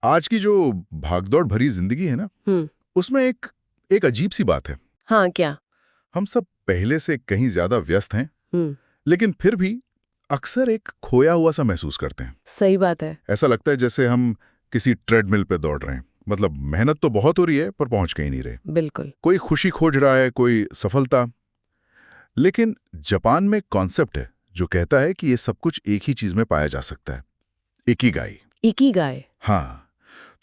आज की जो भागदौड़ भरी जिंदगी है ना, उसमें एक एक अजीब सी बात है। हाँ, क्या? हम सब पहले से कहीं ज्यादा व्यस्त हैं, लेकिन फिर भी अक्सर एक खोया हुआ सा महसूस करते हैं। सही बात है। ऐसा लगता है जैसे हम किसी ट्रेडमिल पे दौड़ रहे हैं। मतलब मेहनत तो बहुत हो रही है पर पहुंच कहीं नहीं रहे। बिल्कुल। कोई खुशी खोज रहा है, कोई सफलता। लेकिन जापान में कॉन्सेप्ट है जो कहता है कि ये सब कुछ एक ही चीज में पाया जा सकता है, इकिगाई। इकिगाई। हाँ,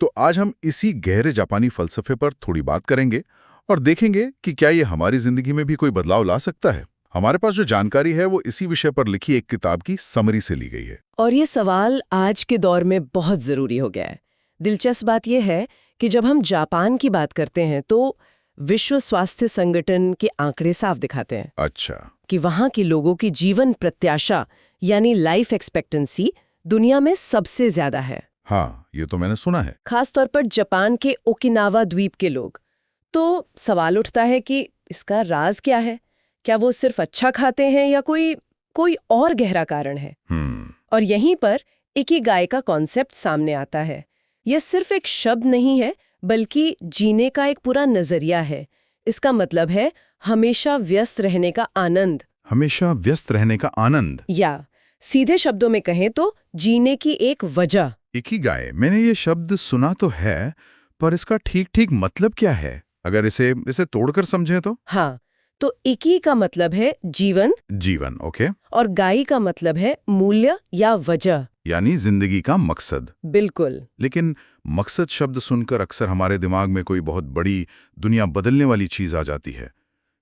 तो आज हम इसी गहरे जापानी फलसफे पर थोड़ी बात करेंगे और देखेंगे कि क्या ये हमारी जिंदगी में भी कोई बदलाव ला सकता है। हमारे पास जो जानकारी है वो इसी विषय पर लिखी एक किताब की समरी से ली गई है। और ये सवाल आज के दौर में बहुत जरूरी हो गया है। दिलचस्प बात यह है कि जब हम जापान की बात करते हैं तो विश्व स्वास्थ्य संगठन के आंकड़े साफ दिखाते हैं। अच्छा। कि वहां के लोगों की जीवन प्रत्याशा यानी लाइफ एक्सपेक्टेंसी दुनिया में सबसे ज्यादा है। हाँ, ये तो मैंने सुना है। खास तौर पर जापान के ओकिनावा द्वीप के लोग। तो सवाल उठता है कि इसका राज क्या है? क्या वो सिर्फ अच्छा खाते हैं या कोई और गहरा कारण है? और यहीं पर इकिगाई का कॉन्सेप्ट सामने आता है। यह सिर्फ एक शब्द नहीं है, बल्कि जीने का एक पूरा नजरिया है। इसका मतलब है हमेशा व्यस्त रहने का आनंद। हमेशा व्यस्त रहने का आनंद, या सीधे शब्दों में कहें तो जीने की एक वजह। इकिगाई, मैंने ये शब्द सुना तो है, पर इसका ठीक ठीक मतलब क्या है? अगर इसे तोड़कर समझें तो? हाँ, तो इकी का मतलब है जीवन। जीवन, ओके। और गाई का मतलब है मूल्य या वजह, यानी जिंदगी का मकसद। बिल्कुल। लेकिन मकसद शब्द सुनकर अक्सर हमारे दिमाग में कोई बहुत बड़ी, दुनिया बदलने वाली चीज आ जाती है।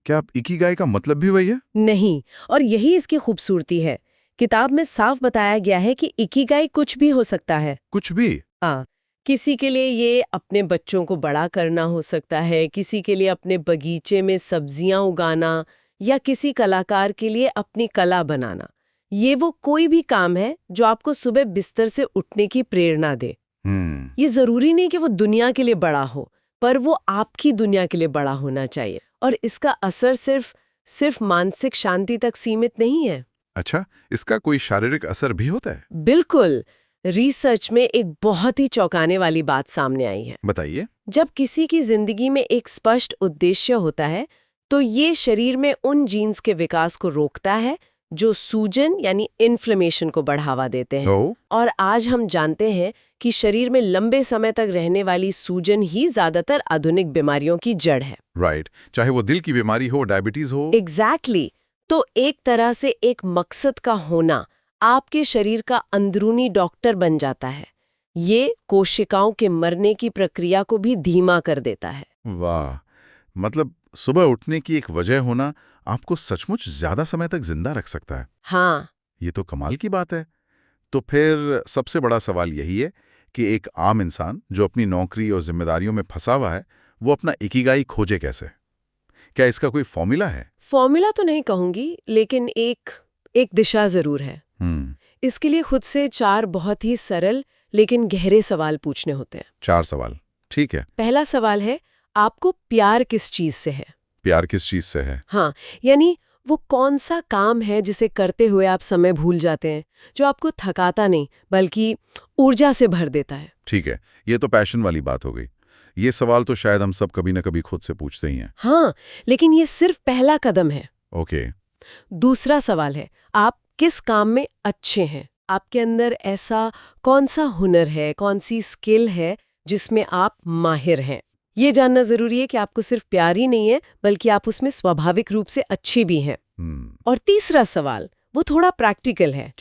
क्या आप इकिगाई का मतलब भी वही है? नहीं, और यही इसकी खूबसूरती है। किताब में साफ बताया गया है कि इकिगाई कुछ भी हो सकता है। कुछ भी? हाँ, किसी के लिए ये अपने बच्चों को बड़ा करना हो सकता है, किसी के लिए अपने बगीचे में सब्जियां उगाना, या किसी कलाकार के लिए अपनी कला बनाना। ये वो कोई भी काम है जो आपको सुबह बिस्तर से उठने की प्रेरणा दे। ये जरूरी नहीं कि वो दुनिया के लिए बड़ा हो, पर वो आपकी दुनिया के लिए बड़ा होना चाहिए। और इसका असर सिर्फ मानसिक शांति तक सीमित नहीं है। अच्छा, इसका कोई शारीरिक असर भी होता है? बिल्कुल। रिसर्च में एक बहुत ही चौंकाने वाली बात सामने आई है। बताइए। जब किसी की जिंदगी में एक स्पष्ट उद्देश्य होता है तो ये शरीर में उन जीन्स के विकास को रोकता है जो सूजन यानी इन्फ्लेमेशन को बढ़ावा देते हैं। और आज हम जानते हैं कि शरीर में लंबे समय तक रहने वाली सूजन ही ज्यादातर आधुनिक बीमारियों की जड़ है। राइट, चाहे वो दिल की बीमारी हो, डायबिटीज हो। एग्जैक्टली। तो एक तरह से एक मकसद का होना आपके शरीर का अंदरूनी डॉक्टर बन जाता है। ये कोशिकाओं के मरने की प्रक्रिया को भी धीमा कर देता है। वाह, मतलब सुबह उठने की एक वजह होना आपको सचमुच ज्यादा समय तक जिंदा रख सकता है। हाँ, ये तो कमाल की बात है। तो फिर सबसे बड़ा सवाल यही है कि एक आम इंसान जो अपनी नौकरी और जिम्मेदारियों में फंसा हुआ है, वो अपना इकिगाई खोजे कैसे? क्या इसका कोई फॉर्मूला है? फॉर्मूला तो नहीं कहूंगी, लेकिन एक दिशा जरूर है। इसके लिए खुद से 4 बहुत ही सरल लेकिन गहरे सवाल पूछने होते हैं। 4 सवाल, ठीक है। पहला सवाल है, आपको प्यार किस चीज से है? प्यार किस चीज से है? हाँ, यानी वो कौन सा काम है जिसे करते हुए आप समय भूल जाते हैं, जो आपको थकाता नहीं बल्कि ऊर्जा से भर देता है। ठीक है, ये तो पैशन वाली बात हो गई। ये सवाल तो शायद हम सब कभी न कभी खुद से पूछते ही हैं। हाँ, लेकिन ये सिर्फ पहला कदम है। ओके। दूसरा सवाल है, आप किस काम में अच्छे हैं? आपके अंदर ऐसा कौन सा हुनर है, कौन सी स्किल है जिसमें आप माहिर हैं? ये जानना जरूरी है कि आपको सिर्फ प्यार ही नहीं है, बल्कि आप उसमें स्वाभाविक रूप से अच्छे भी हैं। और तीसरा सवाल, वो थोड़ा प्रैक्टिकल है।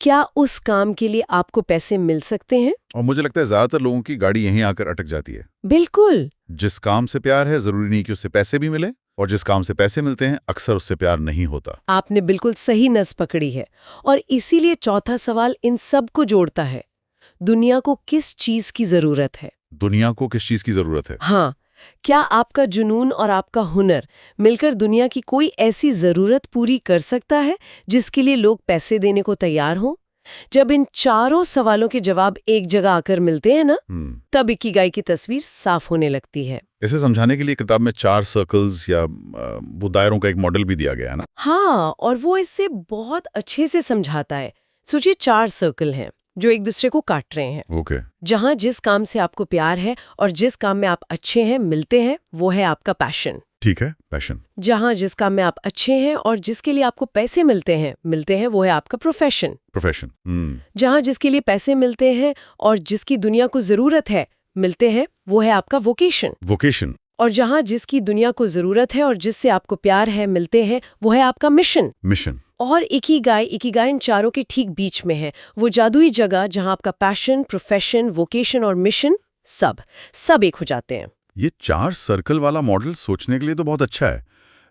क्या उस काम के लिए आपको पैसे मिल सकते हैं? और मुझे लगता है ज्यादातर लोगों की गाड़ी यहीं आकर अटक जाती है। बिल्कुल। जिस काम से प्यार है, जरूरी नहीं कि उससे पैसे भी मिले, और जिस काम से पैसे मिलते हैं, अक्सर उससे प्यार नहीं होता। आपने बिल्कुल सही नस पकड़ी है। और इसीलिए चौथा सवाल इन सब को जोड़ता है। दुनिया को किस चीज की जरूरत है? दुनिया को किस चीज की जरूरत है? हाँ, क्या आपका जुनून और आपका हुनर मिलकर दुनिया की कोई ऐसी जरूरत पूरी कर सकता है जिसके लिए लोग पैसे देने को तैयार हों? जब इन चारों सवालों के जवाब एक जगह आकर मिलते हैं ना, तब इकिगाई की तस्वीर साफ होने लगती है। इसे समझाने के लिए किताब में 4 सर्कल्स या वो दायरों का एक मॉडल भी दिया गया है ना? हाँ, और वो इससे बहुत अच्छे से समझाता है। सोचिए, 4 सर्कल हैं। जो एक दूसरे को काट रहे हैं। ओके। जहां जिस काम से आपको प्यार है और जिस काम में आप अच्छे हैं मिलते हैं, वो है आपका पैशन। ठीक है, पैशन। जहां जिस काम में आप अच्छे हैं और जिसके लिए आपको पैसे मिलते हैं, वो है आपका प्रोफेशन। प्रोफेशन। जहां जिसके लिए पैसे मिलते हैं और जिसकी दुनिया को जरूरत है मिलते हैं, वो है आपका वोकेशन। वोकेशन। और जहां जिसकी दुनिया को जरूरत है और जिससे आपको प्यार है मिलते हैं, वो है आपका मिशन। मिशन। और इकिगाई इन चारों के ठीक बीच में है वो जादुई जगह जहां आपका पैशन, प्रोफेशन, वोकेशन और मिशन सब एक हो जाते हैं। ये 4 सर्कल वाला मॉडल सोचने के लिए तो बहुत अच्छा है,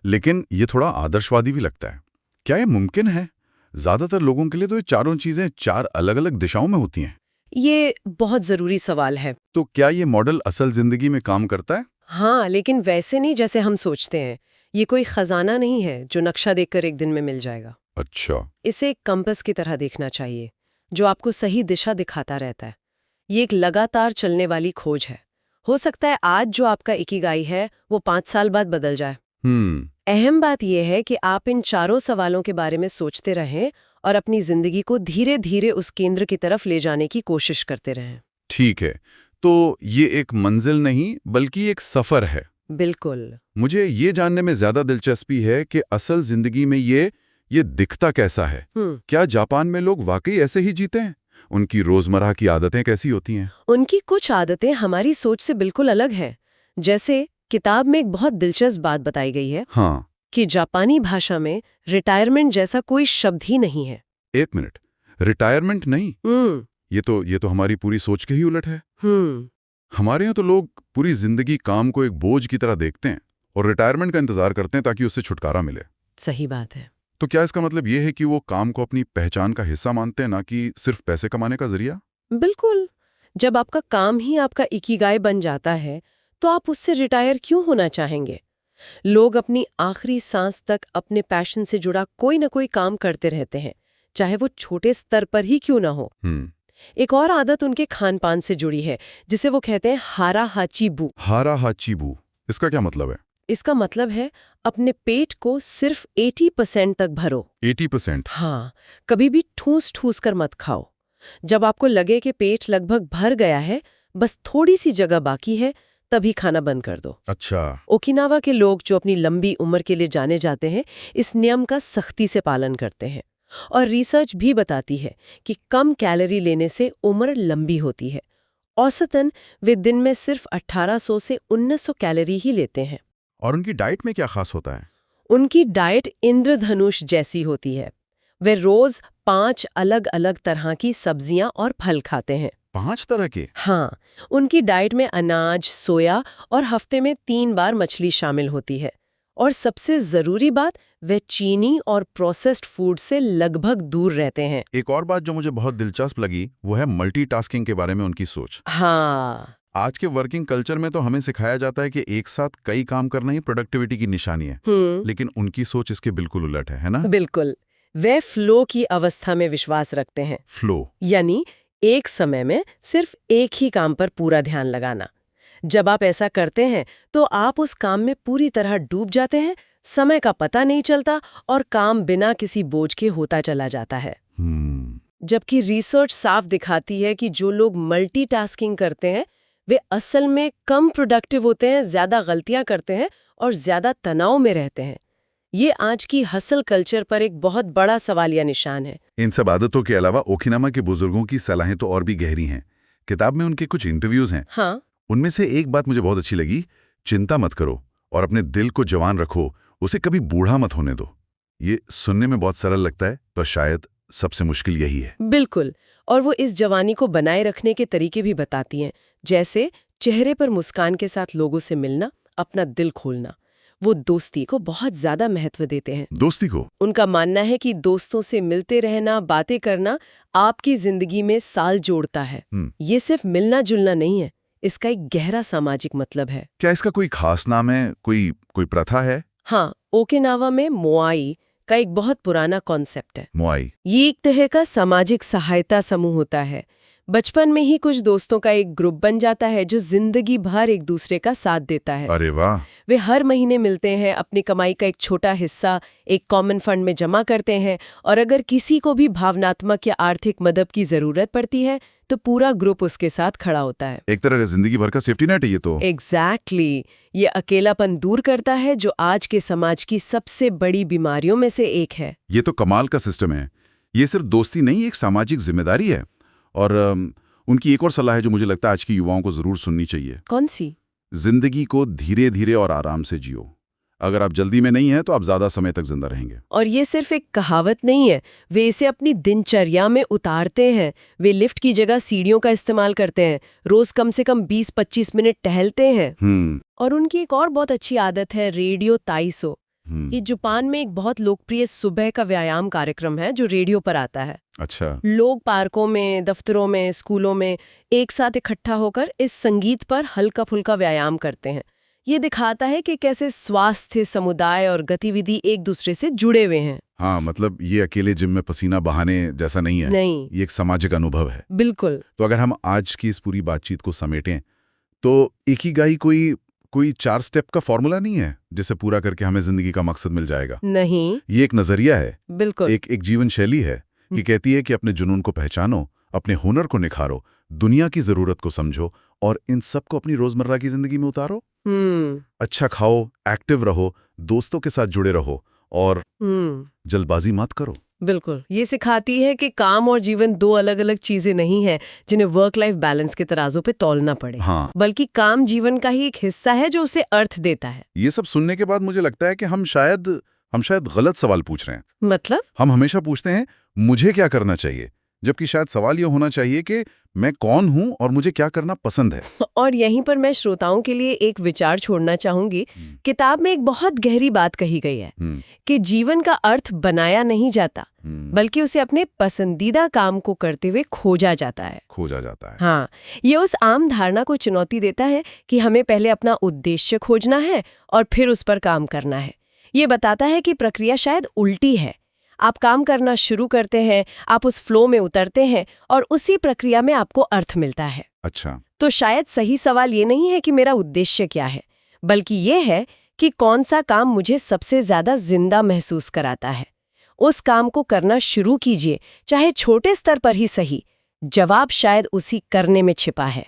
लेकिन ये थोड़ा आदर्शवादी भी लगता है। क्या ये मुमकिन है? ज्यादातर लोगों के लिए तो ये चारों चीजें 4 अलग-अलग दिशाओं में होती हैं। ये बहुत जरूरी सवाल है। तो क्या ये मॉडल असल जिंदगी में काम करता है? हाँ, लेकिन वैसे नहीं जैसे हम सोचते हैं। ये कोई खजाना नहीं है जो नक्शा देखकर एक दिन में मिल जाएगा। अच्छा। इसे एक कंपास की तरह देखना चाहिए, जो आपको सही दिशा दिखाता रहता है। ये एक लगातार चलने वाली खोज है। हो सकता है आज जो आपका इकिगाई है वो 5 साल बाद बदल जाए। अहम बात यह है कि आप इन चारों सवालों के बारे में सोचते रहें और अपनी जिंदगी को धीरे धीरे उस केंद्र की तरफ ले जाने की कोशिश करते रहें। ठीक है, तो ये एक मंजिल नहीं बल्कि एक सफर है। बिल्कुल। मुझे ये जानने में ज्यादा दिलचस्पी है कि असल जिंदगी में ये दिखता कैसा है। क्या जापान में लोग वाकई ऐसे ही जीते हैं? उनकी रोजमर्रा की आदतें कैसी होती हैं? उनकी कुछ आदतें हमारी सोच से बिल्कुल अलग हैं। जैसे किताब में एक बहुत दिलचस्प बात बताई गई है। हाँ। कि जापानी भाषा में रिटायरमेंट जैसा कोई शब्द ही नहीं है। 1 मिनट, रिटायरमेंट नहीं? ये तो हमारी पूरी सोच के ही उलट है। हमारे यहाँ तो लोग पूरी जिंदगी काम को एक बोझ की तरह देखते हैं और रिटायरमेंट का इंतजार करते हैं ताकि उससे छुटकारा मिले। सही बात है। तो क्या इसका मतलब ये है कि वो काम को अपनी पहचान का हिस्सा मानते हैं, ना कि सिर्फ पैसे कमाने का जरिया? बिल्कुल। जब आपका काम ही आपका इकिगाई बन जाता है तो आप उससे रिटायर क्यों होना चाहेंगे? लोग अपनी आखिरी सांस तक अपने पैशन से जुड़ा कोई ना कोई काम करते रहते हैं, चाहे वो छोटे स्तर पर ही क्यों ना हो। एक और आदत उनके खान पान से जुड़ी है, जिसे वो कहते हैं हारा हाचीबू। हारा हाचीबू, इसका क्या मतलब है? इसका मतलब है अपने पेट को सिर्फ 80% तक भरो। 80%? हाँ, कभी भी ठूस ठूस कर मत खाओ। जब आपको लगे कि पेट लगभग भर गया है, बस थोड़ी सी जगह बाकी है, तभी खाना बंद कर दो। अच्छा। ओकिनावा के लोग जो अपनी लंबी उम्र के लिए जाने जाते हैं, इस नियम का सख्ती से पालन करते हैं। और रिसर्च भी बताती है कि कम कैलोरी लेने से उम्र लंबी होती है। औसतन वे दिन में सिर्फ 1800 से 1900 कैलोरी ही लेते हैं। और उनकी डाइट में क्या खास होता है? उनकी डाइट इंद्रधनुष जैसी होती है। वे रोज 5 अलग-अलग तरह की सब्जियां और फल खाते हैं। 5 तरह के? हाँ, उनकी डाइट में अनाज, सोया और हफ्ते में 3 बार मछली शामिल होती है। और सबसे जरूरी बात, वे चीनी और प्रोसेस्ड फूड से लगभग दूर रहते हैं। एक और बात जो मुझे बहुत दिलचस्प लगी वो है मल्टीटास्किंग के बारे में उनकी सोच। हाँ। आज के वर्किंग कल्चर में तो हमें सिखाया जाता है कि एक साथ कई काम करना ही प्रोडक्टिविटी की निशानी है। लेकिन उनकी सोच इसके बिल्कुल उलट है ना? बिल्कुल। वे फ्लो की अवस्था में विश्वास रखते हैं। फ्लो यानी एक समय में सिर्फ एक ही काम पर पूरा ध्यान लगाना। जब आप ऐसा करते हैं तो आप उस काम में पूरी तरह डूब जाते हैं, समय का पता नहीं चलता और काम बिना किसी बोझ के होता चला जाता है। जबकि रिसर्च साफ दिखाती है कि जो लोग मल्टीटास्किंग करते हैं वे असल में कम प्रोडक्टिव होते हैं, ज्यादा गलतियां करते हैं और ज्यादा तनाव में रहते हैं। ये आज की हसल कल्चर पर एक बहुत बड़ा सवालिया निशान है। इन सब आदतों के अलावा ओकिनावा के बुजुर्गों की सलाहें तो और भी गहरी हैं। किताब में उनके कुछ इंटरव्यूज हैं। हाँ। उनमें से एक बात मुझे बहुत अच्छी लगी, चिंता मत करो और अपने दिल को जवान रखो, उसे कभी बूढ़ा मत होने दो। ये सुनने में बहुत सरल लगता है, पर शायद सबसे मुश्किल यही है। बिल्कुल। और वो इस जवानी को बनाए रखने के तरीके भी बताती हैं, जैसे चेहरे पर मुस्कान के साथ लोगों से मिलना, अपना दिल खोलना। वो दोस्ती को बहुत ज्यादा महत्व देते हैं। दोस्ती को? उनका मानना है कि दोस्तों से मिलते रहना, बातें करना आपकी जिंदगी में साल जोड़ता है। ये सिर्फ मिलना जुलना नहीं है, इसका एक गहरा सामाजिक मतलब है। क्या इसका कोई खास नाम है, कोई प्रथा है? हाँ, ओकिनावा में मोआई का एक बहुत पुराना कॉन्सेप्ट है। मोआई? ये एक तरह का सामाजिक सहायता समूह होता है। बचपन में ही कुछ दोस्तों का एक ग्रुप बन जाता है जो जिंदगी भर एक दूसरे का साथ देता है। अरे वाह। वे हर महीने मिलते हैं, अपनी कमाई का एक छोटा हिस्सा एक कॉमन फंड में जमा करते हैं, और अगर किसी को भी भावनात्मक या आर्थिक मदद की जरूरत पड़ती है तो पूरा ग्रुप उसके साथ खड़ा होता है। एक तरह का जिंदगी भर का सेफ्टी नेट है ये तो। एग्जैक्टली। ये अकेलापन दूर करता है जो आज के समाज की सबसे बड़ी बीमारियों में से एक है। ये तो कमाल का सिस्टम है। ये सिर्फ दोस्ती नहीं, एक सामाजिक जिम्मेदारी है। और उनकी एक और सलाह है जो मुझे लगता है आज की युवाओं को जरूर सुननी चाहिए। कौन सी? जिंदगी को धीरे धीरे और आराम से जियो। अगर आप जल्दी में नहीं हैं तो आप ज्यादा समय तक जिंदा रहेंगे। और ये सिर्फ एक कहावत नहीं है, वे इसे अपनी दिनचर्या में उतारते हैं। वे लिफ्ट की जगह सीढ़ियों का इस्तेमाल करते हैं, रोज कम से कम 20-25 मिनट टहलते हैं। और उनकी एक और बहुत अच्छी आदत है रेडियो ताइसो। ये जापान में एक बहुत लोकप्रिय सुबह का व्यायाम कार्यक्रम है जो रेडियो पर आता है। अच्छा। लोग पार्कों में, दफ्तरों में, स्कूलों में एक साथ इकट्ठा होकर इस संगीत पर हल्का फुल्का व्यायाम करते हैं। ये दिखाता है कि कैसे स्वास्थ्य, समुदाय और गतिविधि एक दूसरे से जुड़े हुए हैं। हाँ, मतलब ये अकेले जिम में पसीना बहाने जैसा नहीं है। नहीं, ये एक सामाजिक अनुभव है। बिल्कुल। तो अगर हम आज की इस पूरी बातचीत को समेटें तो इकिगाई कोई 4 स्टेप का फॉर्मूला नहीं है जिसे पूरा करके हमें जिंदगी का मकसद मिल जाएगा। नहीं, ये एक नजरिया है। बिल्कुल। एक जीवन शैली है कि कहती है कि अपने जुनून को पहचानो, अपने हुनर को निखारो, दुनिया की जरूरत को समझो और इन सब को अपनी रोजमर्रा की जिंदगी में उतारो। अच्छा खाओ, एक्टिव रहो, दोस्तों के साथ जुड़े रहो और जल्दबाजी मत करो। बिल्कुल। ये सिखाती है कि काम और जीवन दो अलग अलग चीजें नहीं है जिन्हें वर्क लाइफ बैलेंस के तराजू पे तौलना पड़े। हाँ। बल्कि काम जीवन का ही एक हिस्सा है जो उसे अर्थ देता है। ये सब सुनने के बाद मुझे लगता है कि हम शायद गलत सवाल पूछ रहे हैं। मतलब? हम हमेशा पूछते हैं मुझे क्या करना चाहिए, जबकि शायद सवाल ये होना चाहिए कि मैं कौन हूं और मुझे क्या करना पसंद है। और यहीं पर मैं श्रोताओं के लिए एक विचार छोड़ना चाहूंगी। किताब में एक बहुत गहरी बात कही गई है कि जीवन का अर्थ बनाया नहीं जाता, बल्कि उसे अपने पसंदीदा काम को करते हुए खोजा जाता है। हाँ, ये उस आम धारणा को चुनौती देता है कि हमें पहले अपना उद्देश्य खोजना है और फिर उस पर काम करना है। ये बताता है कि प्रक्रिया शायद उल्टी है। आप काम करना शुरू करते हैं, आप उस फ्लो में उतरते हैं और उसी प्रक्रिया में आपको अर्थ मिलता है। अच्छा। तो शायद सही सवाल ये नहीं है कि मेरा उद्देश्य क्या है, बल्कि ये है कि कौन सा काम मुझे सबसे ज्यादा जिंदा महसूस कराता है। उस काम को करना शुरू कीजिए, चाहे छोटे स्तर पर ही सही। जवाब शायद उसी करने में छिपा है।